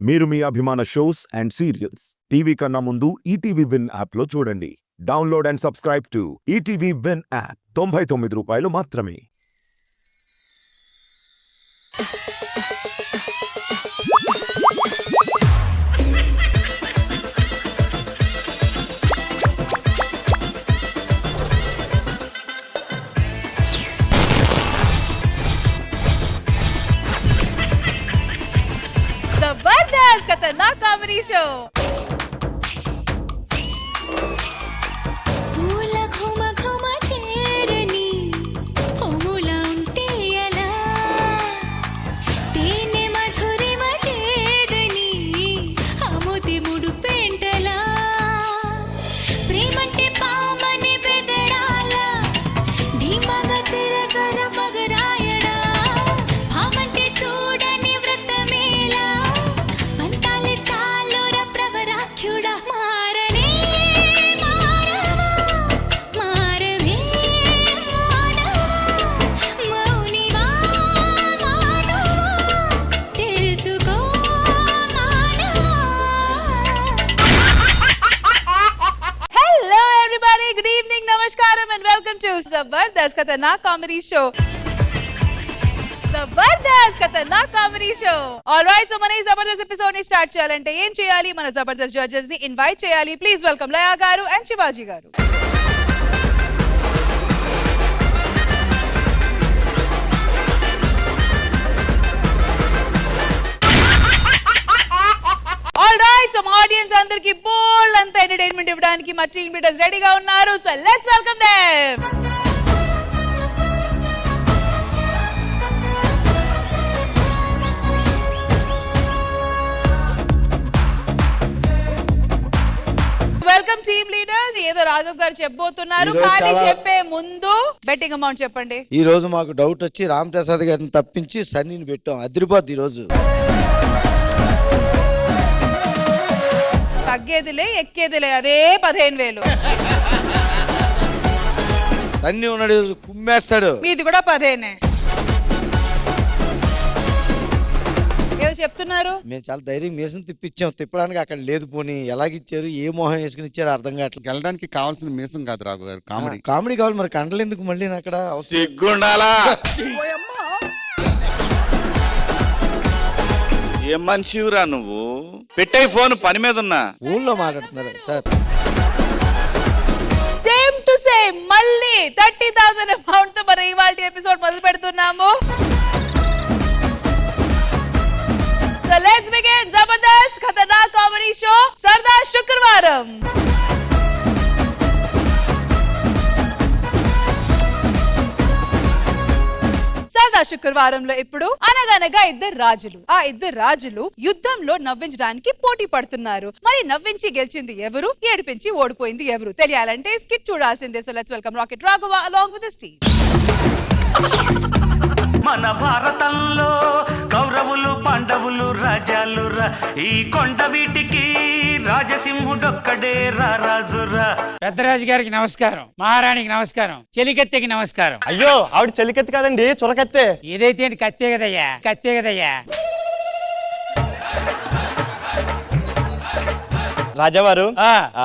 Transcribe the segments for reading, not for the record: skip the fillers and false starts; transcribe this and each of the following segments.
మీరు మీ అభిమాన shows and serials TV కన్నా ముందు ఈటీవీ విన్ యాప్లో చూడండి. Download and subscribe to ETV win app. 99 రూపాయలు మాత్రమే. जबरदस्त खतरनाक कॉमेडी शो. जबरदस्त खतरनाक कॉमेडी शो. जबरदस्त खतरनाक कॉमेडी शो. ऑलराइट, సో మన ఈ జబర్దస్త్ ఎపిసోడ్ ని స్టార్ట్ చేయాలంటే ఏం చేయాలి? మన జబర్దస్త్ జడ్జెస్ ని ఇన్వైట్ చేయాలి. ప్లీజ్ వెల్కమ్ లయా గారు అండ్ శివాజీ గారు. ఆల్రైట్, సో ఆడియన్స్ అందరికి బోల్డ్ అంత ఎంటర్టైన్మెంట్ ఇవ్వడానికి మా టీమ్ లీడర్స్ రెడీగా ఉన్నారు. So let's welcome them. Welcome team leaders. ఏదో రాఘవ్ గారు చెప్పబోతున్నారు, కానీ చెప్పే ముందు బెట్టింగ్ అమౌంట్ చెప్పండి. ఈ రోజు మాకు డౌట్ వచ్చి రామ్ ప్రసాద్ గారిని తప్పించి సన్నీని పెట్టాం. అదిరిపోద్ది ఈ రోజు. తగ్గేదిలే ఎక్కేదిలే, అదే 15,000. సన్నీ ఉన్నాడు, కుమ్మేస్తాడు. మీది కూడా 15. ఏదో చెప్తున్నారు. మేము చాలా ధైర్యం మీసం తిప్పించాం. తిప్పడానికి అక్కడ లేదు. పోనీ ఎలాగిచ్చారు, ఏ మోహం వేసుకుని ఇచ్చారు అర్థం కావట్లేదు. వెళ్ళడానికి కావాల్సింది మీసం కాదు రాఘు గారు, కామెడీ. కామెడీ కావాలి మరి, కంటలు ఎందుకు మళ్ళీ అక్కడ? సిగ్గుండాలా? ఏం మనిషిరా నువ్వు? పెట్టే ఫోన్ పని మీద ఉన్నా. ఊళ్ళో మాట్లాడుతున్నారు సార్. సేమ్ టు సేమ్ మళ్ళీ 30,000 అమౌంట్ తో మరి ఇవాల్టి ఎపిసోడ్ మొదలు పెడుతున్నాము. So let's begin Zabardast Khatarnak Comedy Show Sardar Shukrvaram. సరదా శుక్రవారంలో ఇప్పుడు అనగనగా ఇద్దరు రాజులు. ఆ ఇద్దరు రాజులు యుద్ధంలో నవ్వించడానికి పోటీ పడుతున్నారు. మరి నవ్వించి గెలిచింది ఎవరు, ఏడిపించి ఓడిపోయింది ఎవరు తెలియాలంటే స్కిట్ చూడాల్సిందే. So let's welcome rocket Raghava along with his team. మన భారతంలో కౌరవులు పాండవులు రాజాలు రా, ఈ కొండ వీటికి రాజసింహుడొక్కడే రాజురా. పెద్దరాజు గారికి నమస్కారం, మహారాణికి నమస్కారం, చెలికత్తెకి నమస్కారం. అయ్యో ఆవిడ చెలికత్తి కాదండి, చురకత్తే. ఏదైతే కత్తే కదయ్యా, కత్తే కదయ్యా. రాజావారు,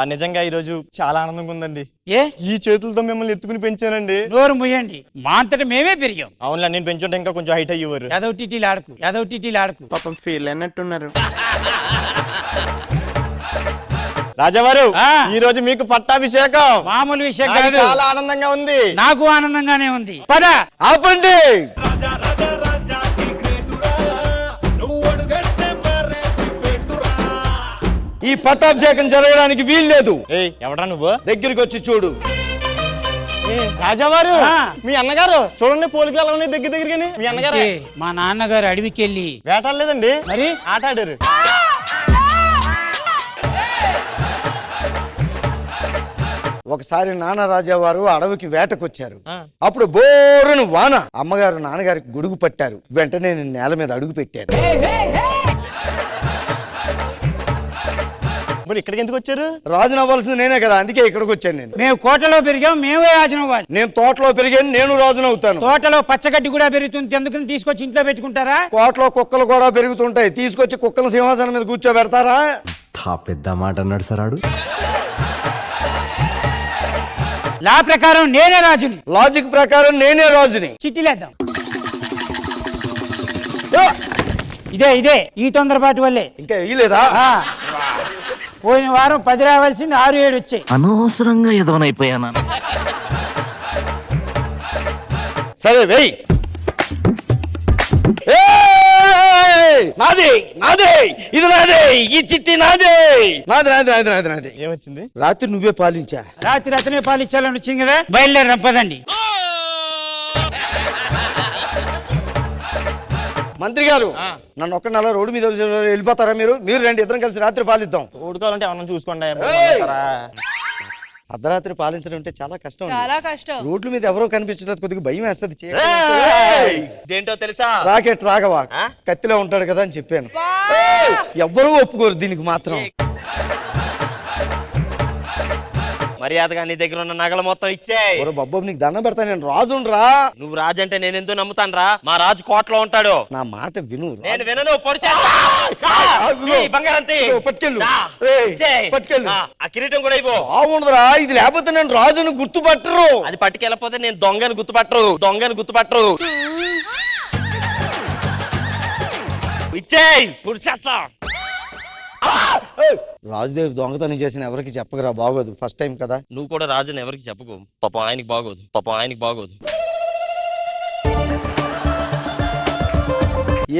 నిజంగా ఈ రోజు చాలా ఆనందంగా ఉందండి. ఏ ఈ చేతులతో మిమ్మల్ని ఎత్తుకుని పెంచానండి. నోరు ముయ్యండి, మా అంతటా మేమే పెరిగాం. అవునులే, నేను పెంచుంటే ఇంకా కొంచెం హైట్ అయ్యేవారు. యాదవ్ టీటీలు ఆడకు. పాపం ఫీల్ అన్నట్టున్నారు. రాజావారు, ఈ రోజు మీకు పట్టాభిషేకం. మామూలు విషయం కాదు, చాలా ఆనందంగా ఉంది. నాకు ఆనందంగానే ఉంది. పద ఆపండి. ఈ పట్టాభిషేకం జరగడానికి వీల్లేదు. ఎవడా నువ్వు? దగ్గరికి వచ్చి చూడు. రాజావారు, మీ అన్నగారు చూడండి, పోలికలు ఎలా ఉన్నాయి దగ్గరగానే. మీ అన్నగారు, మా నాన్నగారు అడవికి వెళ్ళి వేటాడలేదండి, మరి ఆట ఆడారు. ఒకసారి నాన్న రాజావారు అడవికి వేటకొచ్చారు. అప్పుడు బోరును వాన. అమ్మగారు నాన్నగారికి గొడుగు పట్టారు. వెంటనే నేను నేల మీద అడుగు పెట్టాను. మరి ఇక్కడికి ఎందుకు వచ్చారు? రాజుని అవ్వాల్సింది నేనే కదా, అందుకే ఇక్కడికి వచ్చాను నేను. మేము కోటలో పెరిగాం, మేమే రాజును అవ్వాలి. నేను తోటలో పెరిగాను, నేను రాజును అవుతాను. తోటలో పచ్చగడ్డి కూడా పెరుగుతుంది, ఎందుకని తీసుకొచ్చి ఇంట్లో పెట్టుకుంటారా? కోటలో కుక్కలు కూడా పెరుగుతుంటాయి, తీసుకొచ్చి కుక్కల సింహాసనం మీద కూర్చోబెడతారా? పెద్ద మాట అన్నాడు సరాడు. లా ప్రకారం నేనే రాజుని. లాజిక్ ప్రకారం నేనే రాజుని. చిట్టిలేద్దాం. ఇదే ఈ తొందరపాటు వల్లే. ఇంకా ఇయ్యలేదా? పోయిన వారం 10 రావాల్సింది 6-7 వచ్చాయి. అనవసరంగా ఎదవనైపోయాను. సరే వెయ్యి. నాది నాది ఇది నాది, ఈ చిట్టి నాది నాది నాది నాది నాది నాది. ఏమొచ్చింది? రాత్రి నువ్వే పాలించా. రాత్రి అతనే పాలిచ్చాలని వచ్చింది కదా, బయలుదేరి పదండి. మంత్రి గారు, నన్ను ఒక్క నెల రోడ్డు మీద వెళ్ళిపోతారా? మీరు రండి, ఇద్దరం కలిసి రాత్రి పాలిద్దాం. ఓడుకోవాలంటే ఏమన్నా చూసుకోండి. అర్ధరాత్రి పాలించడం అంటే చాలా కష్టం. చాలా కష్టం. రోడ్ల మీద ఎవరో కనిపించలేదు, కొద్దిగా భయం వేస్తుంది. దేంటో తెలుసా? రాకెట్ రాఘవ కత్తిలో ఉంటాడు కదా అని చెప్పాను. ఎవ్వరూ ఒప్పుకోరు దీనికి మాత్రం. మర్యాదగా నీ దగ్గర ఉన్న నగలు మొత్తం ఇచ్చేయ్. బాబు నీకు దండం పెడతాను, నేను రాజుండ్రా. నువ్వు రాజు అంటే నేను ఎందుకు నమ్ముతాను రా? మా రాజు కోటలో ఉంటాడు. నా మాట విను. నేను వినను. పట్టుకెళ్ళు. ఆ కిరీటం కూడా ఇవ్వు. బాగుండదురా, ఇది లేకపోతే నేను రాజును గుర్తుపట్టరు. అది పట్టుకెళ్ళకపోతే నేను దొంగని గుర్తుపట్టరు. ఇచ్చేయ్, పుడిచేస్తా. రాజుదేవి దొంగతనం చేసిన ఎవరికి చెప్పగరా, బాగోదు. ఫస్ట్ టైం కదా. నువ్వు కూడా రాజుని ఎవరికి చెప్పుకో, పాపం ఆయనకి బాగోదు.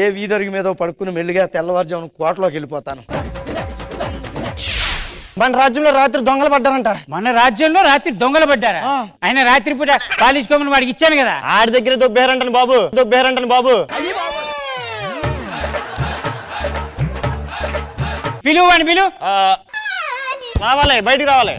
ఏ వీధరికి మీద పడుకుని మెల్లిగా తెల్లవారుజామున కోటలోకి వెళ్ళిపోతాను. మన రాజ్యంలో రాత్రి దొంగలు పడ్డారంట. మన రాజ్యంలో రాత్రి దొంగలు పడ్డారా? ఆయన రాత్రి పూట పాలించుకోమని వాడికి ఇచ్చాను కదా. ఆడి దగ్గర దొబ్బేరంటను బాబు. పిలువు. రావాలి, బయటికి రావాలి.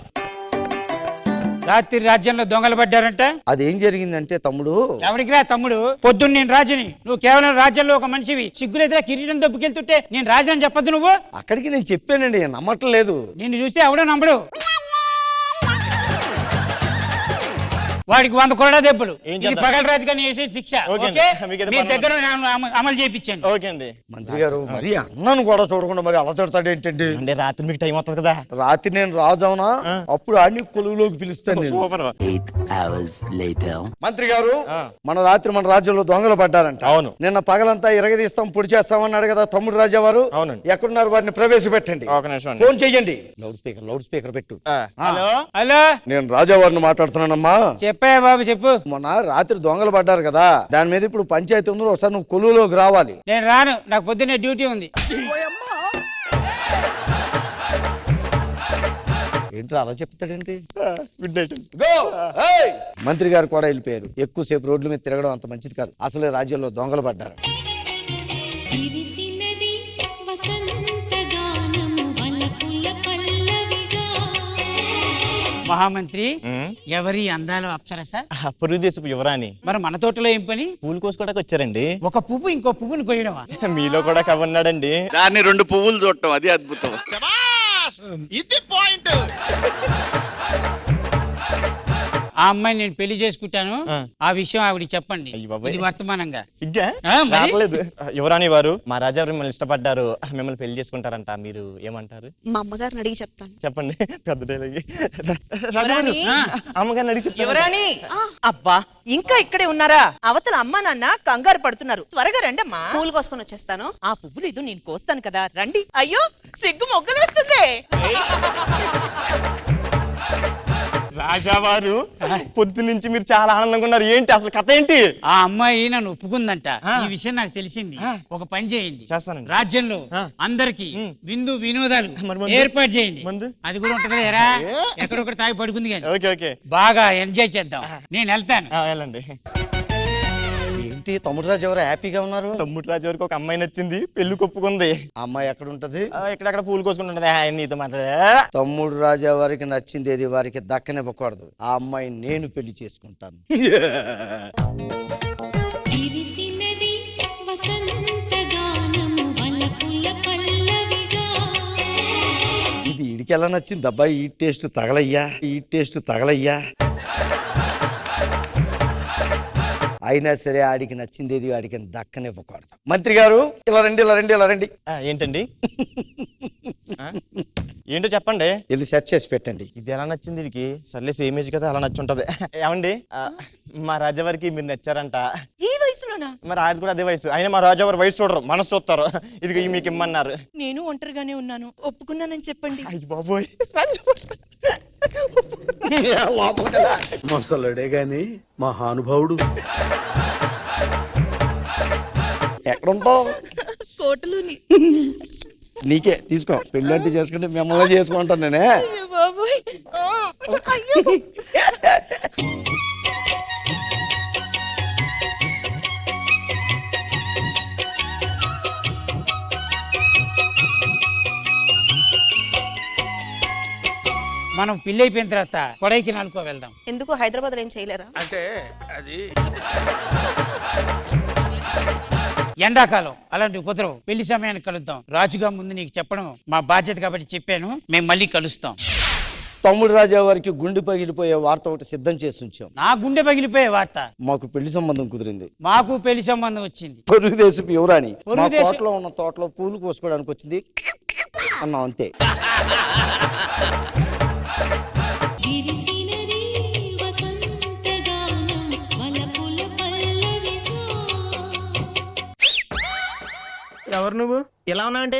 రాత్రి రాజ్యంలో దొంగలు పడ్డారంట. అదేం జరిగిందంటే తమ్ముడు, ఎవరికి రా తమ్ముడు? పొద్దున్న నేను రాజుని, నువ్వు కేవలం రాజ్యంలో ఒక మనిషివి. సిగ్గులేదురా కిరీటం దొబ్బుకెళ్తుంటే నేను రాజని చెప్పొద్దు నువ్వు. అక్కడికి నేను చెప్పానండి, నమ్మట్లేదు. నిన్ను చూస్తే ఎవడో నమ్మడు. వాడికి 100 కొరడా దెబ్బలు. ఇది పగల రాజు గారిని వేసే శిక్ష. మీ దగ్గర అమలు చేయించండి. ఓకే అండి. మంత్రి గారు, మరి అన్నను కూడా చూడకుండా మరి అలా తిడతాడు ఏంటండి? అంటే రాత్రి మీకు టైం అవుతుంది కదా. రాత్రి నేను రాజు అవునా, అప్పుడు ఆడిని కొలువులోకి పిలుస్తాను. మంత్రి గారు, మన రాజ్యంలో దొంగలు పడ్డారంట. అవును. నిన్న పగలంతా ఇరగదీస్తాం, పొడి చేస్తామన్నాడు కదా తమ్ముడు రాజా వారు. అవును. ఎక్కడున్నారు? వారిని ప్రవేశపెట్టండి. ఫోన్ చెయ్యండి. లౌడ్ స్పీకర్ పెట్టు. హలో, నేను రాజా వారిని మాట్లాడుతున్నానమ్మా. చెప్పాయా బాబు, చెప్పు. మొన్న రాత్రి దొంగలు పడ్డారు కదా, దాని మీద ఇప్పుడు పంచాయతీ ఉంది, ఒకసారి నువ్వు కొలువులోకి రావాలి. నేను రాను, నాకు పొద్దున్నే డ్యూటీ ఉంది. ఏంట్రా అలా చెప్తాడేంటి? మంత్రి గారు కూడా వెళ్ళిపోయారు. ఎక్కువసేపు రోడ్ల మీద తిరగడం అంత మంచిది కాదు. అసలే రాజ్యంలో దొంగలు పడ్డారు. మహామంత్రి, ఎవరి అందాల అప్సరస? పొరుగు దేశపు యువరాణి. మరి మన తోటలో ఏం పని? పూలు కోసుకోవడానికి వచ్చారండి. ఒక పువ్వు ఇంకో పువ్వుని కొయ్యడమా? మీలో కూడా కవన్నాడండి. దాన్ని 2 పువ్వులు చూడటం, అది అద్భుతం. ఇది పాయింట్. ఆ అమ్మాయిని నేను పెళ్లి చేసుకుంటాను, ఆ విషయం ఆవిడ చెప్పండి. ఇది వర్తమానంగా. సిగ్గా యువరాణి వారు, మా రాజా మిమ్మల్ని ఇష్టపడ్డారు, మిమ్మల్ని పెళ్లి చేసుకుంటారంట. మీరు ఏమంటారు? మా అమ్మగారిని అడిగి చెప్తాను. చెప్పండి. పెద్ద డైలాగ్. అమ్మగారిని అడిగి చెప్తాను. యువరాణి, అబ్బా ఇంకా ఇక్కడే ఉన్నారా? అవతల అమ్మా నాన్న కంగారు పడుతున్నారు, త్వరగా రండమ్మా. పూలు కోసుకొని వచ్చేస్తాను. ఆ పువ్వులు ఏదో నేను కోస్తాను కదా, రండి. అయ్యో సిగ్గు మొగ్గలేస్తుంది. రాజావారు, పొద్దు నుంచి మీరు చాలా ఆనందంగా ఉన్నారు. ఏంటి అసలు కథ ఏంటి? ఆ అమ్మాయి నన్ను ఒప్పుకుందంట. ఈ విషయం నాకు తెలిసింది. ఒక పని చేయండి, చేస్తానండి. రాజ్యంలో అందరికి విందు వినోదాలు ఏర్పాటు చేయండి. అది కూడా ఉంటది ఎరా, ఎక్కడొక్కడ తాగి పడుకుంది కానీ బాగా ఎంజాయ్ చేద్దాం. నేను వెళ్తాను. వెళ్ళండి. ఏంటి తమ్ముడు రాజు ఎవరు హ్యాపీగా ఉన్నారు? తమ్ముడు రాజు వరకు ఒక అమ్మాయి నచ్చింది, పెళ్లి కొప్పుకుంది. అమ్మాయి ఎక్కడ ఉంటది? ఎక్కడెక్కడ పూలు కోసుకుంటుంది. నీతో మాట్లాడే. తమ్ముడు రాజా వారికి నచ్చింది ఏది వారికి దక్కనివ్వకూడదు. ఆ అమ్మాయి నేను పెళ్లి చేసుకుంటాను. ఇది ఈడికి ఎలా నచ్చింది అబ్బా ఈ టేస్ట్ తగలయ్యా అయినా సరే ఆడికి నచ్చింది ఆడికి దక్కనివ్వకూడదు. మంత్రి గారు ఇలా రండి. ఏంటండి? ఏంటో చెప్పండి. ఇది సెట్ చేసి పెట్టండి. ఇది ఎలా నచ్చింది వీడికి? సర్లే సేమ్ ఏజ్ కదా, అలా నచ్చుంటది. ఏమండి, మా రాజావారికి మీరు నచ్చారంట. ఈ వయసులోనా? మరి ఆయన కూడా అదే వయసు. అయినా మా రాజావారి వయసు చూడరు, మనసు చూస్తారు. ఇది మీకు ఇమ్మన్నారు. నేను ఒంటరిగానే ఉన్నాను, ఒప్పుకున్నానని చెప్పండి. అయ్యి బాబోయ్, మొసలుడే గాని మహానుభావుడు. ఎక్కడుంటావు? కోటలోని. నీకే తీసుకో. పెళ్ళంటే చేసుకుంటే మిమ్మల్ని చేసుకుంటాను నేనే. అయ్యో బాబోయ్. అయ్యో. మనం పెళ్లి అయిపోయిన తర్వాత కొడైకెనాల్కో వెళ్దాం. ఎందుకు హైదరాబాద్ ఏం చేయలేరా? అంటే అది ఎండాకాలం అలాంటివి కుదరవు. పెళ్లి సమయానికి కలుద్దాం. రాజుగా ముందు నీకు చెప్పడం మా బాధ్యత కాబట్టి చెప్పాను. మేము మళ్ళీ కలుస్తాం. తమ్ముడు రాజా వారికి గుండె పగిలిపోయే వార్త ఒకటి సిద్ధం చేసి ఉంచాం. నా గుండె పగిలిపోయే వార్త. మాకు పెళ్లి సంబంధం కుదిరింది. మాకు పెళ్లి సంబంధం వచ్చింది. పొరుగుదేశపు యువరాణి మా పొరుగుదేశ- తోటలో ఉన్న తోటలో పూలు కోసుకోవడానికి వచ్చింది అన్నాం అంతే. ఎవరు నువ్వు? ఎలా ఉన్నావంటే?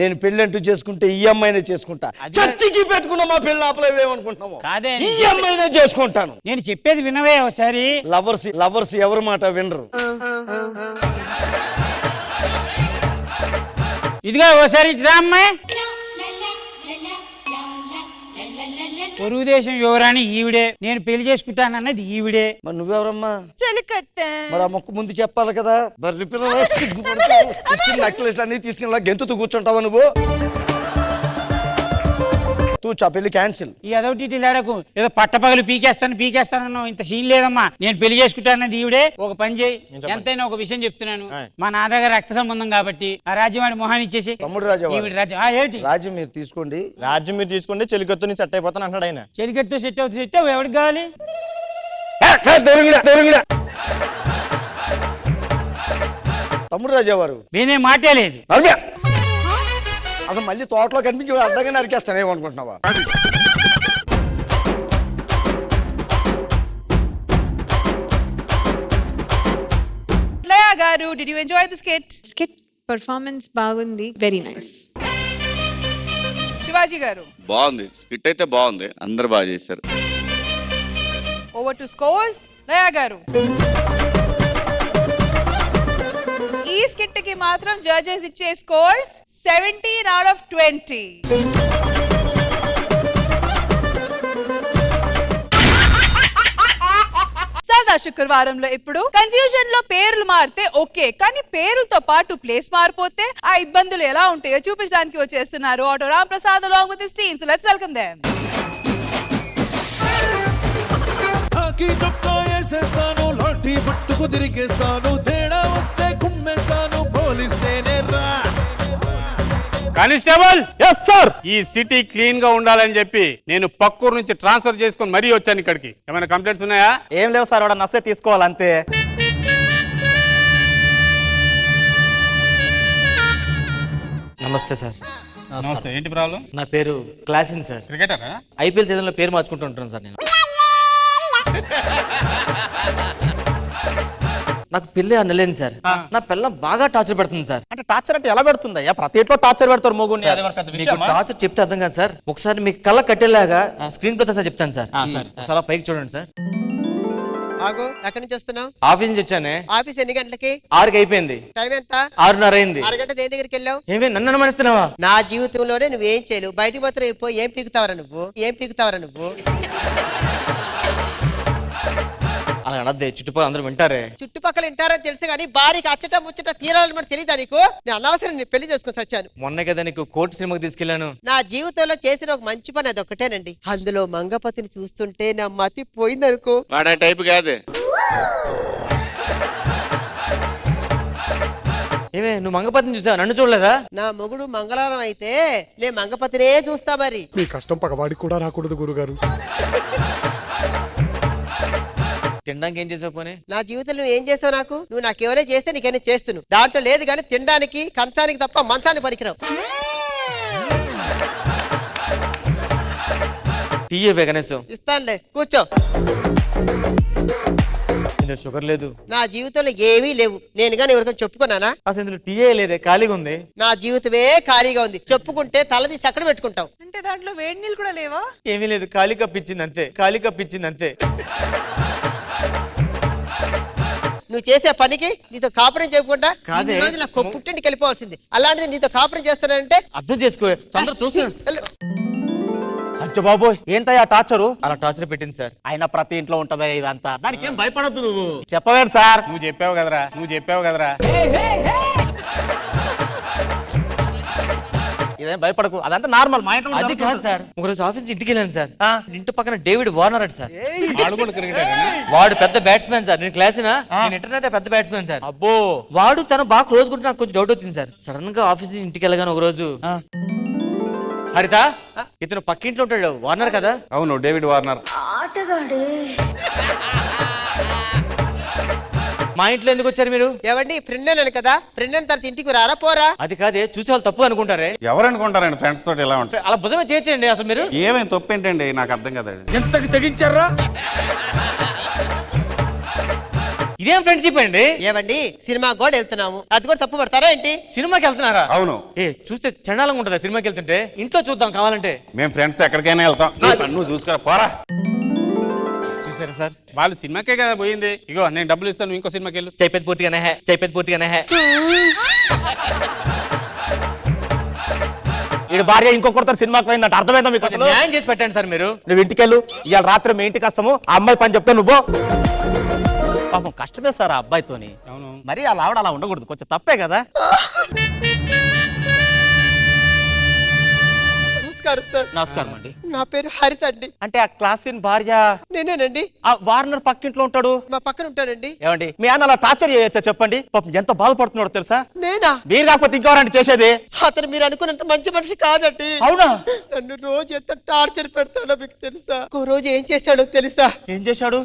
నేను పెళ్ళంటూ చేసుకుంటే ఈ అమ్మాయినే చేసుకుంటా. అది- చర్చికి పెట్టుకున్న మా పెళ్ళి ఆపలేవేమనుకుంటున్నాము. కాదే, ఈ అమ్మాయినే చేసుకుంటాను. నేను చెప్పేది వినవే ఒకసారి. లవర్స్ ఎవరి మాట వినరు. ఇదిగో ఒకసారి ఇటురా అమ్మాయి. పొరుగు దేశం యువరాణి ఈవిడే. నేను పెళ్లి చేసుకుంటానన్నది ఈవిడే. మరి నువ్వెవరమ్మా? చెలికత్తే. మరి ఆ మొక్క ముందు చెప్పాలి కదా. బర్రి పిల్లలు నక్లెస్ అన్ని తీసుకెళ్ళా గెంతుతూ కూర్చుంటావా నువ్వు? తూచా పెళ్లి క్యాన్సిల్. ఈ అదొకటి లేడకు ఏదో పట్టపగలు పీకేస్తాను ఇంత సీన్ లేదమ్మా. నేను పెళ్లి చేసుకుంటానది ఈవిడే. ఒక పని చేయి, ఎంతైనా ఒక విషయం చెప్తున్నాను. మా నాన్నగారు రక్త సంబంధం కాబట్టి ఆ రాజ్యం వాడి మొహాన్ని ఇచ్చేసి. తమ్ముడు రాజా వారు. ఈవిడ రాజ్యం. ఏంటి రాజ్యం మీరు తీసుకోండి. రాజ్యం మీరు తీసుకుంటే చెలికత్తు నీ సెట్ అయిపోతాను అంటాడు ఆయన. చెలికట్టు సెట్ అవుతుంది. ఎవరికి కావాలి? తమ్ముడు రాజా వారు నేనే మాటే లేదు. అసలు మళ్ళీ తోటలో కనిపించి అర్థంగా నరికేస్తానేమనుకుంటున్నావా? లయా గారు, did you enjoy the skit? Skit performance బాగుంది, వెరీ నైస్. శివాజీ గారు, బాగుంది. స్కిట్ అయితే బాగుంది, అందరు బాగా చేశారు. Over to scores. లయా గారు, ఈ స్కిట్ కి మాత్రం జడ్జెస్ ఇచ్చే స్కోర్స్ 17 out of 20. సరదా శుక్రవారంలో ఇప్పుడు కన్ఫ్యూజన్ లో పేర్లు మారితే ఓకే, కానీ పేర్లతో పాటు ప్లేస్ మారిపోతే ఆ ఇబ్బందులు ఎలా ఉంటాయో చూపించడానికి వచ్చేస్తున్నారు auto Ram Prasad along with his team. So let's welcome them. Lathi పట్టుకు తిరిగేస్తాను, తేడా వస్తే కుమ్మేస్తాను, పోలీస్తేనే రా. Constable, yes sir. ఈ సిటీ క్లీన్ గా ఉండాలని చెప్పి నేను పక్కూరు నుంచి ట్రాన్స్ఫర్ చేసుకొని మరీ వచ్చాను ఇక్కడికి. ఏమైనా కంప్లైంట్స్ ఉన్నాయా? ఏం లేవు సార్, వాడు నచ్చే తీసుకోవాలంతే. నమస్తే సార్. నమస్తే. ఏంటి ప్రాబ్లం? నా పేరు క్లాసిన్ సార్. క్రికెటరా? ఐపీఎల్ సీజన్ లో పేరు మార్చుకుంటూ ఉంటాను సార్ నేను. నాకు పెళ్లి అనలేను సార్. నా పిల్ల బాగా టార్చర్ పెడుతుంది సార్. అంటే టార్చర్ అంటే ఎలా పెడుతుంది? ప్రతి ఇంట్లో టార్చర్ పెడతారు మొగుడిని. మీకు టార్చర్ చెప్తే అర్థం కాదు సార్. ఒకసారి మీకు కళ్ళ కట్టేలాగా స్క్రీన్ ప్లే సార్ చెప్తాను సార్. ఒకసారి పైకి చూడండి సార్. ఎక్కడి నుంచి వస్తున్నావు? ఆఫీస్ నుంచి వచ్చానే. ఆఫీస్ ఎన్ని గంటలకి? 6కి అయిపోయింది. టైం ఎంత? 6:30 అయింది. అరగంట దేని దగ్గరికి వెళ్ళావు? ఏమి నన్ను అనుమానిస్తున్నావా? నా జీవితంలోనే నువ్వేం చేయలేవు. బయటికి మాత్రం ఏం పీకుతావరా నువ్వు? అలా అనద్దే, చుట్టుపక్కల అందరూ వింటారే. చుట్టుపక్కల వింటారని తెలుసు కానీ భార్యకి అచ్చట ముచ్చట తీరాలని మరి తెలియదా నీకు? నేను అనవసరం నేను పెళ్లి చేసుకొని వచ్చాను. మొన్నే కదా నీకు కోర్టు సినిమాకి తీసుకెళ్లాను. నా జీవితంలో చేసిన ఒక మంచి పని అది ఒకటేనండి. అందులో మంగపతిని చూస్తుంటే నా మతి పోయిందనుకో. వాడా టైప్ కాదే. ఏమే నువ్వు మంగపతిని చూసావా, నన్ను చూడలేదా? నా మొగుడు మంగళవారం అయితే నేను మంగపతినే చూస్తా మరి. మీ కష్టం పగవాడికి కూడా రాకూడదు గురుగారు. తినడానికి ఏం చేసావు పోనీ? నా జీవితంలో నువ్వు ఏం చేసావు నాకు? నువ్వు నాకేమైనా చేస్తే నీకైనా చేస్తును. దాంట్లో లేదు కానీ తినడానికి కంచానికి తప్ప మంచానికి పనికిరావు. టీ ఇవ్వే కనీసం. ఇస్తానులే, కూర్చో. ఇందులో షుగర్ లేదు. నా జీవితంలో ఏమీ లేవు. నేను కానీ ఎవరితో చెప్పుకున్నానా? అసలు ఇందులో టీ లేదే, ఖాళీగా ఉంది. నా జీవితమే ఖాళీగా ఉంది. చెప్పుకుంటే తల తీసి అక్కడ పెట్టుకుంటావు. అంటే దాంట్లో వేడి నీళ్ళు కూడా లేవా? ఏమీ లేదు, ఖాళీ కప్పించింది అంతే, ఖాళీ కప్పించింది అంతే. నువ్వు చేసే పనికి నీతో కాపురం చేయకుండా కాదే. ఇన్ని రోజులు నాకు పుట్టింటికి వెళ్ళిపోవాల్సింది. అలాంటిది నీతో కాపురం చేస్తానంటే అర్థం చేసుకో, తొందర చూస్తాను. అచ్చ బాబోయ్ ఏంటయ్యా టార్చరు? అలా టార్చర్ పెట్టింది సార్. ఆయన ప్రతి ఇంట్లో ఉంటదా ఇదంతా? దానికి ఏం భయపడద్దు నువ్వు. చెప్పవేం సార్? నువ్వు చెప్పావు కదరా. ఇదేం భయపడకు, అదంతా నార్మల్ మా ఇంట్లో అది కాదు సార్, ఒకరోజు ఆఫీస్ ఇంటికి వెళ్ళాను సార్. ఇంటి పక్కన డేవిడ్ వార్నర్ అట్ సార్. వాడు పెద్ద బ్యాట్స్మెన్ సార్. నేను క్లాసినా, నేను ఇంటర్నెట్ పెద్ద బ్యాట్స్మెన్ సార్. అబ్బో వాడు తను బాగా క్లోజ్ ఉంటే నాకు కొంచెం డౌట్ వచ్చింది సార్. సడన్ గా ఆఫీస్ ఇంటికి వెళ్ళగానే ఒక రోజు, హరిత ఇతను పక్కింట్లో ఉంటాడు, వార్నర్ కదా? అవును, డేవిడ్ వార్నర్. మా ఇంట్లో ఎందుకు వచ్చారు మీరు? ఏవండి ఫ్రెండ్ అన్నాను కదా, ఫ్రెండ్ అని తర్వాత ఇంటికి రారా పోరా? అది కాదే, చూసే వాళ్ళు తప్పు అనుకుంటారే. ఎవరు అనుకుంటారండి ఫ్రెండ్స్ తోటి ఇలా ఉంటారు? అలా భుజమే చేయొచ్చండి అసలు మీరు. ఏమేమి తప్పేంటండి నాకు అర్థం కదండి. ఎంతకి తెగించారా? ఇదేం ఫ్రెండ్షిప్ అండి? ఏవండి సినిమా కూడా వెళ్తున్నాము, అది కూడా తప్పు పడతారా ఏంటి? సినిమాకి వెళ్తున్నారా? అవును. చూస్తే చండాలంగా ఉంటుందా సినిమాకి వెళ్తుంటే? ఇంట్లో చూద్దాం కావాలంటే. మేము ఫ్రెండ్స్ ఎక్కడికైనా వెళ్తాం. నువ్వు చూసుకురా పోరా. చూసారా సార్, వాళ్ళు సినిమాకే కదా పోయింది. ఇగో నేను డబ్బులు ఇస్తాను, ఇంకో సినిమాకి వెళ్ళు. చైపతి పూర్తిగానే హే. వీడి భార్య ఇంకొకరితో సినిమాకి పోయిందంట, అర్థమైందా మీకు? అసలు న్యాయం చేసి పెట్టండి సార్ మీరు. నువ్వు ఇంటికెళ్ళు, ఇవాళ రాత్రి మీ ఇంటికి వస్తాము. ఆ అమ్మాయి పని చెప్తా నువ్వు. పాపం కష్టమే సార్ ఆ అబ్బాయితోని. అవును. మరి అలా ఆవిడ అలా ఉండకూడదు, కొంచెం తప్పే కదా. నమస్కారం అండి. నా పేరు హరిత అండి. అంటే ఆ క్లాసిన్ భార్య నేనేనండి. ఆ వార్నర్ పక్కింట్లో ఉంటాడు, మా పక్కన ఉంటానండి. ఏమండి మీ అన్న అలా టార్చర్ చేయొచ్చా చెప్పండి? పాపం ఎంత బాధపడుతున్నాడో తెలుసా? నేనా? మీరు కాకపోతే ఇంకెవరండి చేసేది? అతను మీరు అనుకున్నంత మంచి మనిషి కాదండి. అవునా? నన్ను రోజు ఎంత టార్చర్ పెడతాడో మీకు తెలుసా? ఒక రోజు ఏం చేశాడో తెలుసా? ఏం చేశాడు?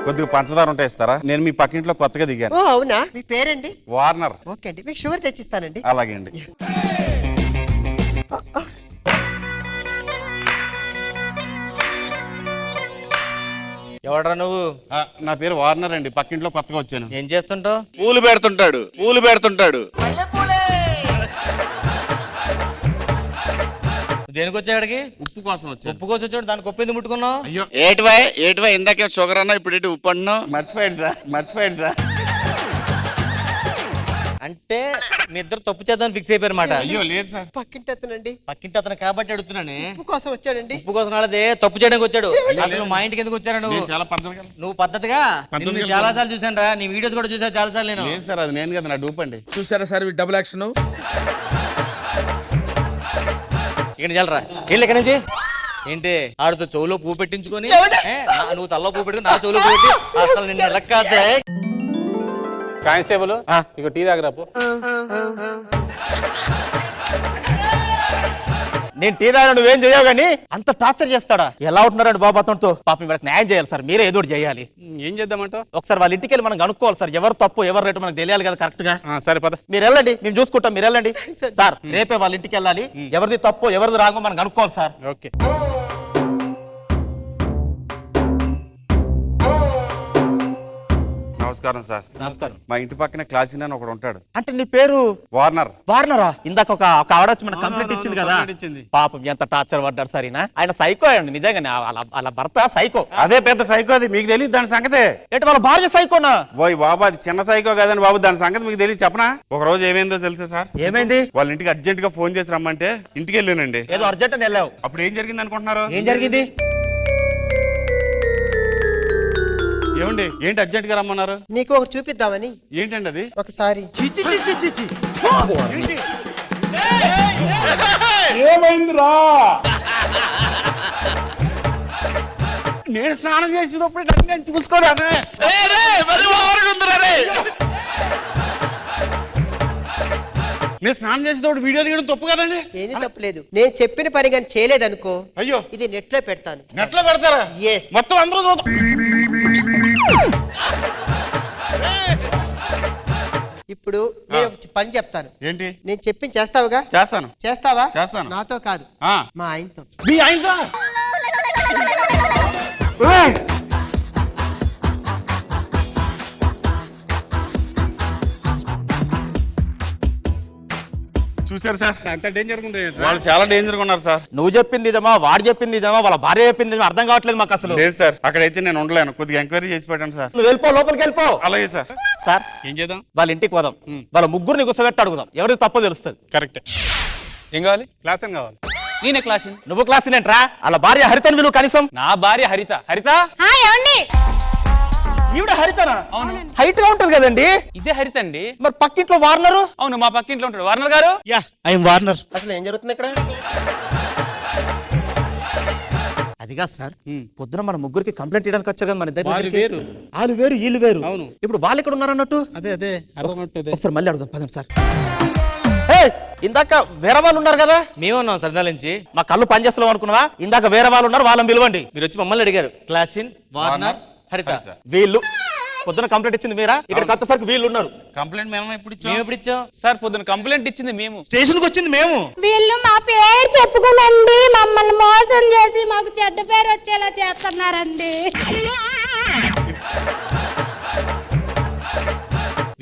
కొద్దిగా పంచదార ఉంటే ఇస్తారా? నేను మీ పక్కింట్లో కొత్తగా దిగాను. ఓ అవునా? మీ పేరండి? వార్నర్. ఓకే అండి, మీకు షుగర్ తెచ్చిస్తానండి. అలాగే అండి. ఎవడరా నువ్వు? నా పేరు వార్నర్ అండి, పక్కింట్లో కొత్తగా వచ్చాను. ఏం చేస్తుంటావు? పూలు పెడుతుంటాడు. దేనికి వచ్చాడికి? ఉప్పు కోసం వచ్చాను. ఉప్పు కోసం వచ్చాడు, దానికి ఉప్పు ఎందుకు ముట్టుకున్నావు? అయ్యో ఏటివా ఇందాకే షుగర్ అన్నా, ఇప్పుడు ఉప్పు అన్నావు. మర్చిపోయాడు సార్. అంటే మీ ఇద్దరు తప్పు చేద్దామని ఫిక్స్ అయిపోయారు మాట. అయ్యో లేదు సార్, పక్కింటి అతనండి. పక్కింటి అతను కాబట్టి అడుగుతున్నాను. ఉప్పు కోసం వచ్చాడండి. ఉప్పు కోసం రాలేదే, తప్పు చేయడానికి వచ్చాడు. అసలు మా ఇంటికి ఎందుకు వచ్చారు నువ్వు? నేను చాలా పద్ధతిగా. నువ్వు పద్ధతిగా నిన్ను చాలా సార్లు చూసాను రా, నీ వీడియోస్ కూడా చూసా చాలా సార్లు నేను. లేదు సార్, అది నేను కదా, నా డూప్ అండి. చూసారా సార్ డబుల్ యాక్షన్? ఇక్కడ చల్లరా, వెళ్ళి ఎక్కడి నుంచి. ఏంటి ఆడితో చెవులో పువ్వు పెట్టించుకొని నువ్వు తల్లో పువ్వు పెట్టుకుని నా చెవులో పువ్వు పెట్టి అసలు నిన్ను లెక్కాదే. కానిస్టేబుల్ ఇక టీ తాగరాపు. నేను టీ తాగిన నువ్వేం చేయవు కానీ అంత టార్చర్ చేస్తాడా? ఎలా ఉంటున్నారండి బాబు అతనితో? పాపం వీళ్ళకి న్యాయం చేయాలి సార్, మీరే ఏదో చేయాలి. ఏం చేద్దామంటావు? ఒకసారి వాళ్ళ ఇంటికి వెళ్ళి మనం కనుక్కోవాలి సార్, ఎవరు తప్పు ఎవరు రేటు మనకు తెలియాలి కదా కరెక్ట్ గా. సరే పద, మీరు వెళ్ళండి, మేము చూసుకుంటాం, మీరు వెళ్ళండి సార్. రేపే వాళ్ళ ఇంటికి వెళ్ళాలి, ఎవరిది తప్పు ఎవరిది రాంగో మనం కనుక్కోవాలి సార్. ఓకే. నమస్కారం సార్. నమస్కారం. మా ఇంటి పక్కనే క్లాసిన్ అని ఒకడు ఉంటాడు. అంటే నీ పేరు వార్నర్. వార్నరా? ఇందాక ఒక ఆవిడ వచ్చి మనకు కంప్లైంట్ ఇచ్చింది కదా, ఇచ్చింది. పాపం ఎంత టార్చర్ పడ్డాడు సార్ ఆయన సైకో అండి నిజంగానే. వాళ్ళ భర్త సైకో. అదే పెద్ద సైకో, అది మీకు తెలియదు దాని సంగతే. ఏంటి వాళ్ళ భార్య సైకోనా? ఓయ్ బాబు, అది చిన్న సైకో కదండి బాబు, దాని సంగతి మీకు తెలియదు చెప్పనా? ఒక రోజు ఏమైందో తెలుసా సార్? ఏమైంది? వాళ్ళ ఇంటికి అర్జెంట్ గా ఫోన్ చేసి రమ్మంటే ఇంటికి వెళ్ళానండి. ఏదో అర్జెంట్ అని వెళ్ళావు, అప్పుడు ఏం జరిగింది అనుకుంటున్నారు? ఏం జరిగింది? ఏమండి ఏంటి అర్జెంట్ గా రమ్మన్నారు? నీకు ఒకటి చూపిద్దామని. ఏంటండి అది? ఒకసారి ఏమైందిరా? నేను స్నానం చేసేటప్పుడు నేను చూసుకోరానే. నేను స్నానం చేసేటప్పుడు వీడియో తీయడం తప్పు కదండి. ఏది తప్పలేదు. నేను చెప్పిన పని కానీ చేయలేదనుకో, అయ్యో ఇది నెట్ లో పెడతాను. నెట్లో పెడతారా? Yes. మొత్తం అందరూ చూద్దాం. ఇప్పుడు నేను ఒక పని చెప్తాను. ఏంటి? నేను చెప్పింది చేస్తావుగా? చేస్తాను. చేస్తావా? చేస్తాను. నాతో కాదు, ఆ. మా ఆయనతో. మీ ఆయనతో? చూసారు సార్, అంత డేంజర్ వాళ్ళు చాలా డేంజర్ గా ఉన్నారు సార్. నువ్వు చెప్పింది ఇదమ్మా, వాడు చెప్పింది ఇదమ్మా, వాళ్ళ భార్య చెప్పింది ఇదమ్మా, అర్థం కావట్లేదు మాకు అసలు. లేదు సార్, అక్కడైతే నేను ఉండలేను. కొద్దిగా ఎంక్వైరీ చేసి పెట్టండి సార్. నువ్వు వెళ్ళిపో, లోపలికి వెళ్ళిపో. అలాగే సార్. సార్ ఏం చేద్దాం? వాళ్ళ ఇంటికి పోదాం, వాళ్ళ ముగ్గురిని కూర్చోబెట్టి అడుగుదాం, ఎవరికి తప్పో తెలుస్తుంది. కరెక్ట్. ఏం కావాలి? క్లాస్ ఏం కావాలి? నేనే క్లాస్. నువ్వు క్లాస్ ఏంట్రా? వాళ్ళ భార్య హరితని విలువ కనీసం. నా భార్య హరిత. హరిత ఈవిడ హరితనా? అవును. హైట్ గా ఉంటది కదండి. ఇదే హరిత అండి. మరి పక్కింట్లో వార్నరు? అవును, మా పక్కింట్లో ఉంటాడు వార్నర్ గారు. Yeah, I'm Warner. అసలు ఏం జరుగుతుంది ఇక్కడ? అదిగా సార్, పొద్దున మన ముగ్గురికి కంప్లైంట్ ఇవ్వడానికి వచ్చారు కదా మన ఇద్దరి వాళ్ళు దగ్గరికి. వేరు. వాళ్ళు వేరు, వీళ్ళు వేరు. అవును. ఇప్పుడు వాళ్ళు ఇక్కడ ఉన్నారు అన్నట్టు. అదే అదే అర్థమవుతుంది. ఒకసారి మళ్ళీ అడుగుదాం పదండి సార్. ఇందాక వేరే వాళ్ళు ఉన్నారు కదా? మేము ఉన్నాం సరదా నుంచి. మా కళ్ళు పనిచేస్తున్నాం అనుకున్నావా? ఇందాక వేరే వాళ్ళు ఉన్నారు, వాళ్ళని పిలవండి. మీరు వచ్చి మమ్మల్ని అడిగారు. క్లాసిన్, వార్నర్, హరిత. వీళ్ళు పొద్దున కంప్లైంట్ ఇచ్చింది మీరా? ఇక్కడికి వచ్చేసరికి వీళ్ళు ఉన్నారు. కంప్లైంట్ మేము ఎప్పుడు ఇచ్చాం? మేము ఎప్పుడు ఇచ్చాం సార్? పొద్దున కంప్లైంట్ ఇచ్చింది మేము. స్టేషన్కి వచ్చింది మేము. వీళ్ళు మా పేరు చెప్పుకునండి మమ్మల్ని మోసం చేసి మాకు చెడ్డ పేరు వచ్చేలా చేస్తున్నారండి.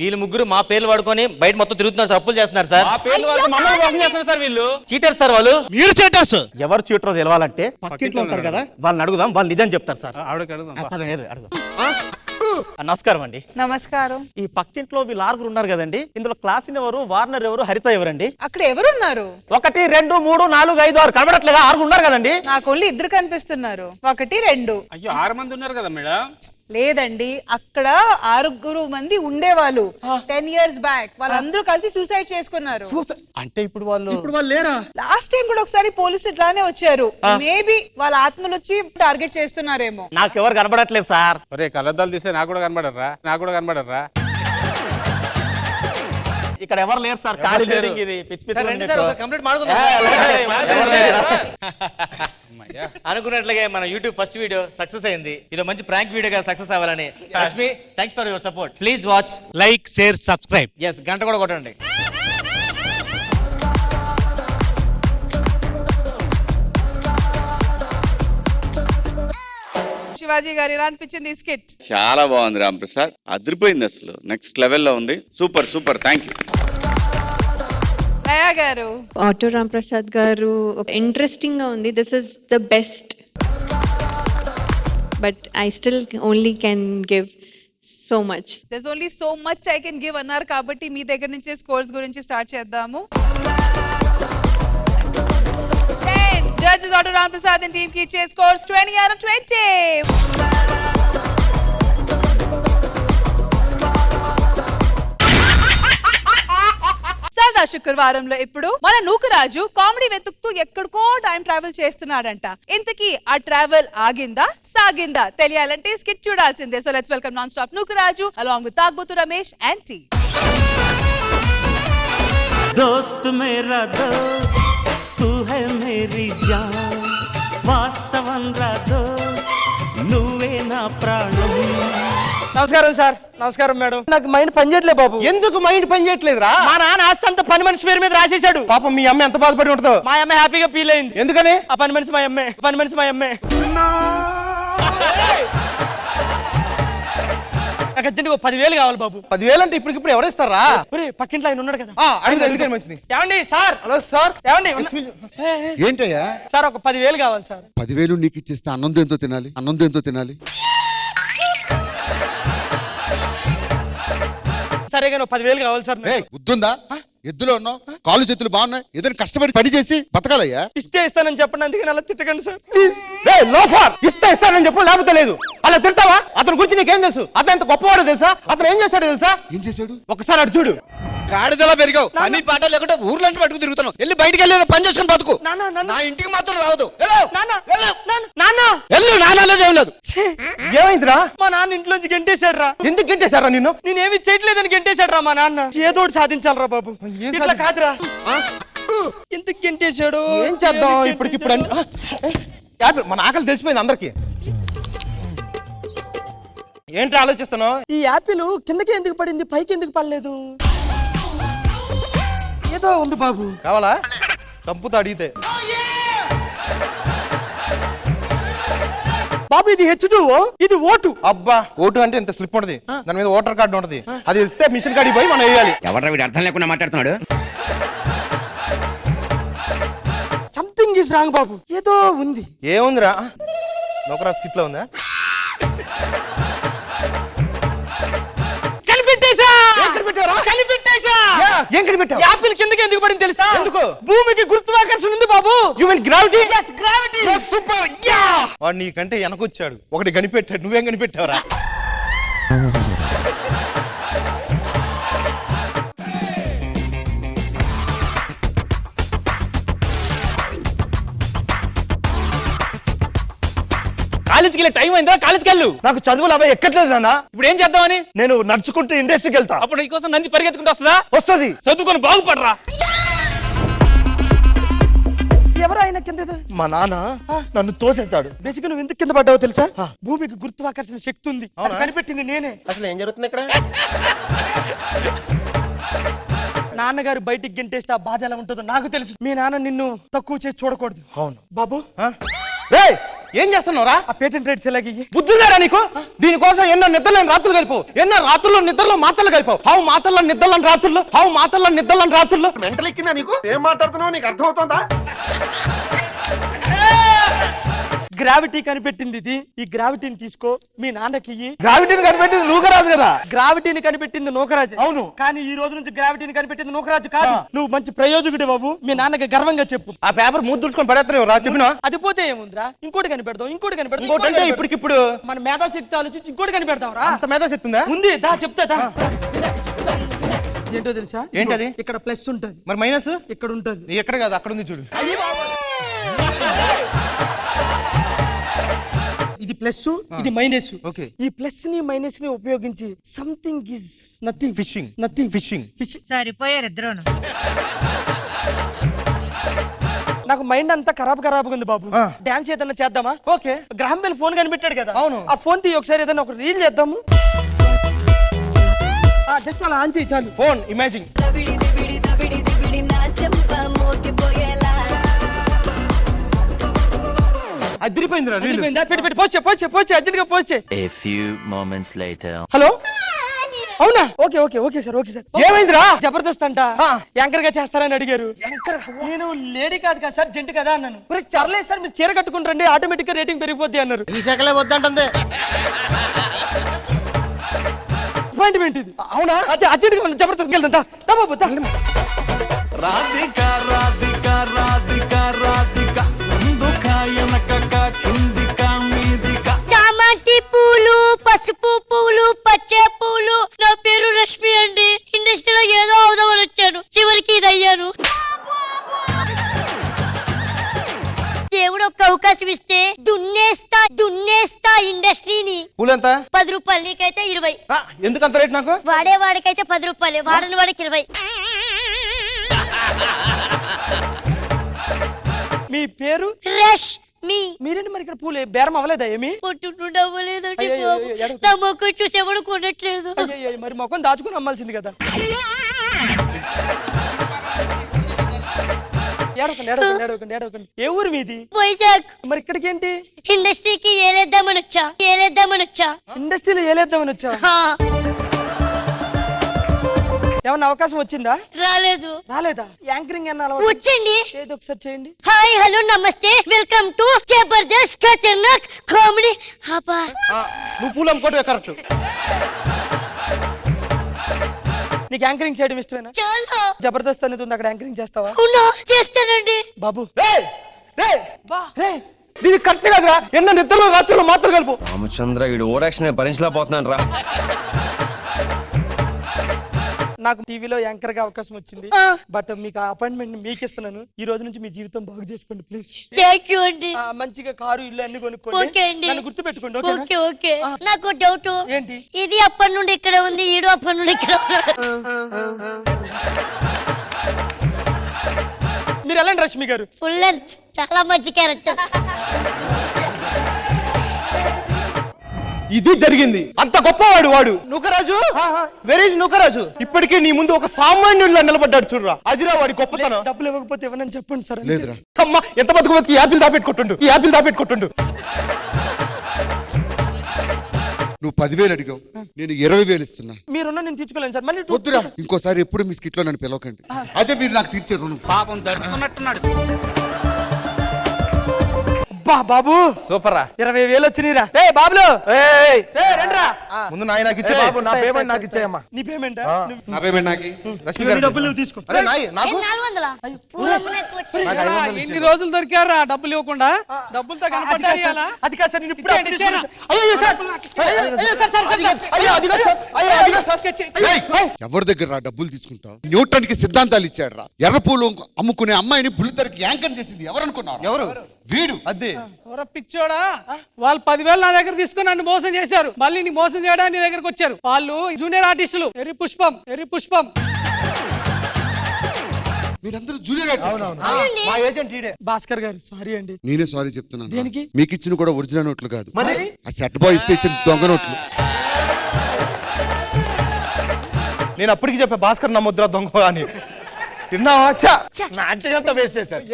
వీళ్ళు ముగ్గురు మా పేర్లు వాడుకొని బయట మొత్తం తిరుగుతున్నారు సార్, అప్పులు చేస్తున్నారు సార్. మా పేర్లు వాళ్ళకి మమ్మల్ని మోసం చేస్తున్నారు సార్ వీళ్ళు. చీటర్ సార్ వాళ్ళు. మీరు చీటర్స్. ఎవరు చీటరో తెలవాలంటే పక్కింట్లో ఉంటారు కదా, వాళ్ళని అడుగుదాం, వాళ్ళు నిజం చెప్తారు సార్. ఆవిడకి అడుగుదాం. అడుగుదాం. నమస్కారం అండి. నమస్కారం. ఈ పక్కింట్లో వీళ్ళు ఆరుగురు ఉన్నారు కదండి, ఇందులో క్లాసిన్ ఎవరు, వార్నర్ ఎవరు, హరిత ఎవరండి? అక్కడ ఎవరున్నారు? 1 2 3 4 5 6 కనబడట్లేదా? ఆరుగురు ఉన్నారు కదండి. నాకు ఓన్లీ 2 కనిపిస్తున్నారు. 1 2. అయ్యో 6 మంది ఉన్నారు కదా మేడం. లేదండి, అక్కడ 6 మంది ఉండేవాళ్ళు 10 years బ్యాక్. వాళ్ళందరూ కలిసి సూసైడ్ చేసుకున్నారు. అంటే ఇప్పుడు వాళ్ళు లేరా? లాస్ట్ టైం కూడా ఒకసారి పోలీసులు ఇట్లానే వచ్చారు. మేబీ వాళ్ళ ఆత్మలు వచ్చి టార్గెట్ చేస్తున్నారేమో. నాకెవరు కనబడట్లేదు సార్. ఒరే కళ్ళద్దాలు తీస్తే నాకు కూడా కనబడరా. ఇక్కడ ఎవరు లేరు సార్. ఖాళీ బిల్డింగ్ ఇది. పిచ్చి కంప్లీట్ అనుకున్నట్లుగా మన యూట్యూబ్ ఫస్ట్ వీడియో సక్సెస్ అయింది. ఇది మంచి ప్రాంక్ వీడియోగా సక్సెస్ అవ్వాలని. Lakshmi, thanks for your support. Please watch, like, share, subscribe. Yes, గంట కూడా కొట్టండి. శివాజీ గారు ఎలా అనిపించింది ఈ స్కిట్? చాలా బాగుంది రాంప్రసాద్, అదిరిపోయింది అసలు. నెక్స్ట్ లెవెల్లో ఉంది. Super super, thank you. Laya గారు. ఆటో రాంప్రసాద్ గారు ఇంట్రెస్టింగ్ గా ఉంది. This is the best, but I still only can give so much. There's only so much I can give అన్నారు కాబట్టి మీ దగ్గర నుంచి స్కోర్స్ గురించి స్టార్ట్ చేద్దాము. 10 judges auto Ramprasad and team కి ఇచ్చే స్కోర్స్ 20 out of 20. సరదా శుక్రవారంలో ఇప్పుడు మన నూకరాజు కామెడీ వెతుకుతూ ఎక్కడికో టైం ట్రావెల్ చేస్తున్నాడంట. ఇంతకీ ఆ ట్రావెల్ ఆగిందా సాగిందా తెలియాలంటే స్కిట్ చూడాల్సిందే. So let's welcome non stop Nookaraju along with Thagubothu Ramesh and టీ. దోస్త్ మేరా దోస్త్ తూ హై మేరీ జాన్, వాస్తవం రా దోస్త్ నువ్వే నా ప్రాణం. నమస్కారం సార్. నమస్కారం మేడం. నాకు మైండ్ పని చేయట్లేదు బాబు. ఎందుకు మైండ్ పని చేయట్లేదురా? మా నాన్న ఆస్తి అంతా పని మనిషి పేరు మీద రాసేసాడు. పాపం మీ అమ్మ ఎంత బాధపడి ఉంటుందో. మా అమ్మ హ్యాపీగా ఫీల్ అయింది. ఎందుకని? ఆ పని మనిషి మా అమ్మే. నాకు అర్జెంట్ 10,000 కావాలి బాబు. 10,000 అంటే ఇప్పటికిప్పుడు ఎవరిస్తారా? పక్కింట్లో ఆయన ఉన్నాడు కదా. అడిగి ఎందుకని మంచిది. ఏమండి సార్? Hello sir. ఏమండి? ఏంటయ్యా? సార్ ఒక 10,000 కావాలి సార్. 10,000 నీకు ఇచ్చేస్తే అన్నం ఎంతో తినాలి. సరే కానీ 10,000 కావాలి సార్. గుర్తుందా? ఎద్దులో ఉన్నావు, కాళ్ళు చేతులు బాగున్నాయి, ఏదైనా కష్టపడి పని చేసి బతకాలయ్యా. ఇస్తానని చెప్పండి, అందుకని అలా తిట్టకండి సార్. ఇస్తానని చెప్పు, లేకపోతే లేదు. అలా తిడతావా? అతని గురించి నీకేం తెలుసు? అతను ఎంత గొప్పవాడో తెలుసా? అతను ఏం చేశాడో తెలుసా? ఏం చేశాడు? ఒకసారి అటు చూడు. గాడిదలా పెరిగావు అన్ని పాట లేకుండా ఊర్లంటే పట్టుకు తిరుగుతాను. వెళ్ళి బయటికి వెళ్ళి పని చేసుకుని బతుకు. నా ఇంటికి మాత్రం రావద్దు. లేదు. ఏమైందిరా? మా నాన్న ఇంట్లోంచి గెంటేశాడు రా. ఎందుకు గెంటేశారా నిన్ను? నేనేమి చేయట్లేదని గెంటేశాడు రా మా నాన్న. ఏదోటి సాధించాలరా బాబు. ఇట్లా కాదురా. ఎందుకు గెంటేశాడు? ఏం చేద్దాం ఇప్పటికిప్పుడు? మన ఆకలి తెలిసిపోయింది అందరికి. ఏంటి ఆలోచిస్తున్నావు? ఈ యాపిల్ కిందకి ఎందుకు పడింది, పైకి ఎందుకు పడలేదు? ఏదో ఉంది బాబు. కావాలా? చంపుతా అడిగితే. బాబు ఇది H2O, ఇది ఓటు. అబ్బా, ఓటు అంటే ఇంత స్లిప్ ఉంటది, దాని మీద ఓటర్ కార్డు ఉంటది. అది ఇస్తే మిషన్ కాడికి పోయి మనం వేయాలి. ఎవరు వీడు అర్థం లేకుండా మాట్లాడుతున్నాడు? సంథింగ్ ఇస్ రాంగ్ బాబు. ఏదో ఉంది. ఏముందిరా? నౌకరా స్కిట్ లో ఉందా? ఏం కనిపెట్టావు? యాపిల్ కిందకి ఎందుకు పడింది తెలుసా? ఎందుకు? భూమికి గురుత్వాకర్షణ ఉంది బాబు. You mean gravity? yes gravity. Super. Yeah, వాడు నీకంటే వెనకొచ్చాడు, ఒకటి కనిపెట్టాడు. నువ్వేం కనిపెట్టావురా? కాలేజీకి వెళ్ళే టైం అయిందా? కాలేజీకి వెళ్ళు. నాకు చదువులు అవే ఎక్కట్లేదు నాన్న. ఇప్పుడు ఏం చేద్దామని? నేను నడుచుకుంటూ ఇండస్ట్రీకి వెళ్తా. అప్పుడు నీకోసం నంది పరిగెత్తుకుంటూ వస్తుందా? వస్తుంది. చదువుకొని బాగుపడరా. ఎవరు ఆయన కింద? మా నాన్న నన్ను తోసేశాడు. బేసిక్ నువ్వు ఎందుకు కింద పడ్డావో తెలుసా? భూమికి గురుత్వాకర్షణ శక్తి ఉంది, అది కనిపెట్టింది నేనే. అసలు ఏం జరుగుతుంది ఇక్కడ? నాన్నగారు బయటికి గెంటేస్తే ఆ బాధ ఎలా ఉంటుందో నాకు తెలుసు. మీ నాన్న నిన్ను తక్కువ చేసి చూడకూడదు. అవును బాబు. ఏం చేస్తున్నావురా? ఆ పేటెంట్ రైట్స్ ఎలాగ బుద్ధులేరా నీకు? దీనికోసం ఎన్నో నిద్రలేని రాత్రులు కలిపావు, ఎన్నో రాత్రుల్లో నిద్రలో మాటలు కలిపావు. హావు మాటల్లో నిద్రలని రాత్రులు, హావు మాటల్లో నిద్రలని రాత్రులు. మెంటల్ ఎక్కిందా నీకు? ఏం మాట్లాడుతున్నావు? నీకు అర్థమవుతుందా? గ్రావిటీ కనిపెట్టింది ఇది. ఈ గ్రావిటీని తీసుకో, మీ నాన్నకి ఇయ్యి. గ్రావిటీని కనిపెట్టింది నూకరాజు కదా? గ్రావిటీని కనిపెట్టింది నూకరాజు. అవును, కానీ ఈ రోజు నుంచి గ్రావిటీని కనిపెట్టింది నూకరాజు కాదు. నువ్వు మంచి ప్రయోజకుడి బాబు. మీ నాన్నకి గర్వంగా చెప్పు. ఆ పేపర్ మూడు దుడుచుకొని పడేస్తావు రా. చెప్పినా అది పోతే ఏముందిరా? ఇంకోటి కనిపెడతాం, ఇంకోటి కనిపెడతాం. ఇంకోటి అంటే ఇప్పటికిప్పుడు మన మేధాశక్తి ఆలోచించి ఇంకోటి కనిపెడతాం రా. అంత మేధాశక్తి ఉందా? ఉంది. దా చెప్తా. ఏంటో తెలుసా? ఏంటది? ఇక్కడ ప్లస్ ఉంటది, మరి మైనస్ ఇక్కడ ఉంటది. ఎక్కడ కాదు, అక్కడ ఉంది చూడు. ఇది ప్లస్, ఇది మైనస్. ఈ ప్లస్ ని మైనస్ ని ఉపయోగించి something is nothing fishing, nothing fishing. సరిపోయారు ఇద్దరు. నాకు మైండ్ అంతా ఖరాబ్ ఉంది బాబు. డాన్స్ ఏదైనా చేద్దామా? ఓకే. గ్రహం బెల్ ఫోన్ కనిపెట్టాడు కదా? అవును. ఆ ఫోన్ తీ ఒకసారి, ఏదైనా ఒక రీల్ చేద్దాము. జస్ట్ అలా ఆన్ చేయి చాలు. Phone imagine. అదిరిపోయిందిరా. పోస్ట్ అర్జెంట్ గా post. A few moments later. Hello, అవునా? Okay okay okay sir, okay sir. ఏమైందిరా? జబర్దస్త్ అంట యాంకర్ గా చేస్తారని అడిగారు. నేను లేడీ కాదు కదా సార్, జెంట్ కదా అన్నాను. చర్లేదు సార్, మీరు చీర కట్టుకుంటారండి, ఆటోమేటిక్ గా రేటింగ్ పెరిగిపోద్ది అన్నారు. ఈ శాఖలే వద్దంటుంది. అపాయింట్మెంట్ ఇది. అవునా? అర్జెంట్ గా జబర్దస్త్ వెళ్తా. రాధిక రాధిక రాధిక రాధిక చామంతి పూలు, పసుపు పూలు, పచ్చే పూలు. నా పేరు రష్మి అండి. ఇండస్ట్రీలో ఏదో అవుదామని వచ్చాను, చివరికి ఇది అయ్యాను. దేవుడు ఒక్క అవకాశం ఇస్తే దున్నేస్తా ఇండస్ట్రీని. పూలెంత? 10 రూపాయలు. నీకైతే 20. ఎందుకు అంత రేట్? నాకు వాడేవాడికైతే 10 రూపాయలు, వాడని వాడికి 20. మీ పేరు? రష్మి. మీరేంటి మరి ఇక్కడ పూలే బేరం అవ్వలేదా? ఏమి అవ్వలేదండి బాబు. నా మొక్క చూసి ఎవడు కొనట్లేదు. మరి మొక్కను దాచుకుని అమ్మాల్సింది కదా. ఏడవకండి. ఏ ఊరు మీది? వైజాగ్. మరి ఇక్కడికి ఏంటి? ఇండస్ట్రీకి ఏలేద్దామని వచ్చా. ఇండస్ట్రీలో ఏలేద్దామని వచ్చా? ఏమన్నా అవకాశం వచ్చిందా? రాలేదా? యాంకరింగ్ అన్న వచ్చింది. ఏదో ఒకసారి చేయండి. హాయ్ హలో నమస్తే, welcome to Jabardasth Khatarnak comedy. నువ్వు పూలు అమ్ముకోవటమే కరెక్ట్. నీకు యాంకరింగ్ చేయడం ఇష్టమేనా? చాలా. జబర్దస్త్ అనేది ఉంది, అక్కడ యాంకరింగ్ చేస్తావా? చేస్తానండి బాబు. ఇది కరెక్ట్ కాదురా. ఎన్నో నిద్రలో రాత్రుల్లో మాత్రం కలుపు. రామచంద్ర, వీడు ఓవర్ యాక్షన్ భరించలేకపోతున్నాను రా. నాకు టీవీలో యాంకర్ గా అవకాశం వచ్చింది, బట్ మీకు ఆ అపాయింట్మెంట్ మీకు ఇస్తున్నాను. ఈ రోజు నుంచి మీ జీవితం బాగు చేసుకోండి ప్లీజ్. థ్యాంక్ యూ అండి. మంచిగా కారు ఇల్లు అన్ని ఓకే కొనుక్కోండి, అండి. నన్ను గుర్తు పెట్టుకోండి. Okay okay. నాకు డౌట్ ఏంటి? ఇది అప్పటి నుండి ఇక్కడ ఉంది, ఈడు అప్పటి నుండి ఇక్కడ మీరు ఎలాంటి రష్మి గారు? ఫుల్ లెంత్, చాలా మంచి క్యారెక్టర్. ఇది జరిగింది. అంత గొప్పవాడు వాడు నూకరాజు. Where is Nookaraju? ఇప్పటికే నీ ముందు ఒక సామాన్యుడిలా నిలబడ్డాడు చూడరా, అదిరా వాడి గొప్పతనం. డబ్బులు ఇవ్వకపోతే ఇవ్వనని చెప్పండి సార్. లేదురా. అమ్మా ఎంత బతుకు బతికి యాపిల్ దాపెట్టుకుంటుండు, ఈ యాపిల్ దాపెట్టుకుంటుండు. నువ్వు 10,000 అడిగావు, నేను 20,000 ఇస్తున్నా. మీరున్న నేను తీర్చుకోలేను సార్. మళ్ళీ వద్దురా, ఇంకోసారి ఎప్పుడు మీ స్కిట్ లో నన్ను పిలవకండి. అదే మీరు నాకు తీర్చే రుణం. పాపం దడుచుకున్నట్టున్నాడు. బాబు సూపర్ రా. 20,000 వచ్చినాయిరా. రే బాబులు రండిరా. ముందు నాకు ఇచ్చే బాబు, నా పేమెంట్ నాకు ఇచ్చేయమ్మా. నీ పేమెంట్ నా పేమెంట్ నాకి. డబ్బులు నువ్వు తీసుకో. అరే నాకు 400. ఎన్ని రోజులు దొరికారా డబ్బులు ఇవ్వకుండా? డబ్బులతో కనపడ్డారు ఇవాళ. అది కాదు సార్, నేను ఇప్పుడు ఇచ్చేయండి, ఇచ్చేయండి. అయ్యో సార్, అయ్యో సార్ సార్ అయ్యో అదిగో సార్, అయ్యో అదిగో సార్. ఎవరి దగ్గర రా డబ్బులు తీసుకుంటావు? న్యూటన్ కి సిద్ధాంతాలు ఇచ్చాడు రా. ఎర్రపూలు అమ్ముకునే అమ్మాయిని బుల్లితెరకి యాంకర్ చేసింది ఎవరనుకున్నారు? ఎవరు? వీడు. అదే పిచ్చోడా, వాళ్ళు 10,000 నా దగ్గర తీసుకుని నన్ను మోసం చేశారు. మళ్ళీ నీ మోసం చేయడానికి నీ దగ్గరకు వచ్చారు. వాళ్ళు జూనియర్ ఆర్టిస్టులు. ఎర్రి పుష్పం. మీరందరూ జూనియర్ ఆర్టిస్ట్. మా ఏజెంట్ ఈడే. భాస్కర్ గారు సారీ అండి. నేనే సారీ చెప్తున్నాను. దేనికి? మీకు ఇచ్చిన కూడా ఒరిజినల్ నోట్లు కాదు, మరి ఆ సెట్ బాయ్ ఇస్తే ఇచ్చిన దొంగ నోట్లు. నేను అప్పటికి చెప్పా భాస్కర్ నమ్మొద్దురా దొంగ అని. తిన్నావా? నా అంటే అంతా వేస్ట్ చేశారు.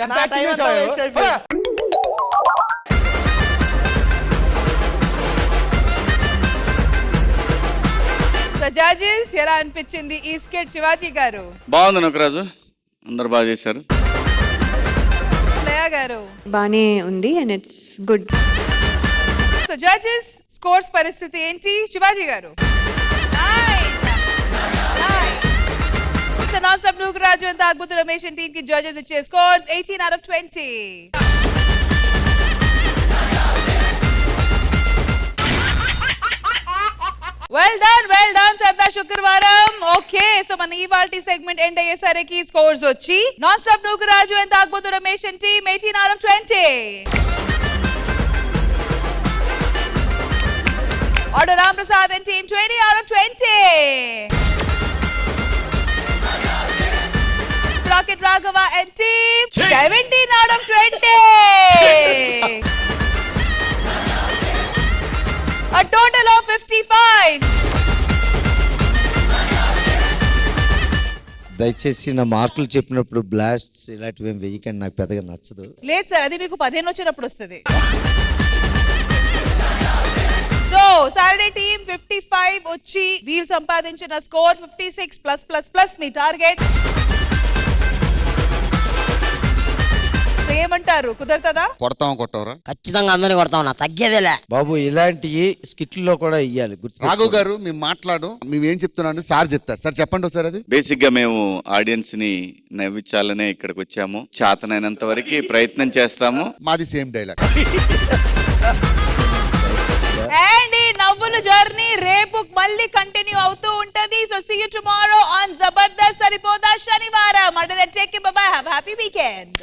సో జడ్జెస్ ఎలా అనిపించింది ఈ స్కిట్ శివాజీ గారు? బాగుంది నూకరాజు, అందరు బాగా చేశారు. లయ గారు? బానే ఉంది and it's good. So judges scores పరిస్థితి ఏంటి శివాజీ గారు? So non stop Nookaraju and తాగుబోతు రమేష్ టీం కి జడ్జెస్ ఇచ్చే scores 18 out of 20. Well done సరదా శుక్రవారం. ఓకే, సో మన ఇవాల్టి సెగ్మెంట్ ఎండ్ అయ్యేసరికి స్కోర్స్ వచ్చి నాన్ స్టాప్ నూకరాజు అండ్ తాగుబోతు Ramesh team 18 out of 20. Order Ram Prasad and team 20 out of 20. Rocket Raghava and team 17 out of 20. A total of 55. దయచేసి నా మార్కులు చెప్పినప్పుడు బ్లాస్ట్స్ ఇలాంటివి ఏం వెయ్యకండి, నాకు పెద్దగా నచ్చదు. లేదు సార్, అది మీకు 15 వచ్చినప్పుడు వస్తుంది. సో సాటర్డే టీం 55 వచ్చి వీళ్ళు సంపాదించిన స్కోర్ 56 ప్లస్ ప్లస్ ప్లస్ మీ టార్గెట్. ఏమంటారు, కుదరతదా? కొడతాం కొట్టవరా? ఖచ్చితంగా అందరిని కొడతాం, నా తగ్గేదేలే బాబు. ఇలాంటి స్కిట్లో కూడా ఇయ్యాలి. రాఘవ్ గారు మేము మాట్లాడు, మేము ఏం చెప్తున్నాను సార్ చెప్తారు. సార్ చెప్పండి ఒకసారి. అది బేసిక్ గా మేము ఆడియన్స్ ని నవ్వించాలనే ఇక్కడికి వచ్చాము. చేతనైనంత వరకు ప్రయత్నం చేస్తాము. మాది సేమ్ డైలాగ్. అండ్ ఈ నవ్వుల జర్నీ రేపు మళ్ళీ కంటిన్యూ అవుతూ ఉంటది. So see you tomorrow on Jabardasth Saripodhaa Sanivaaram. అంటే then take care, bye bye, have happy weekend.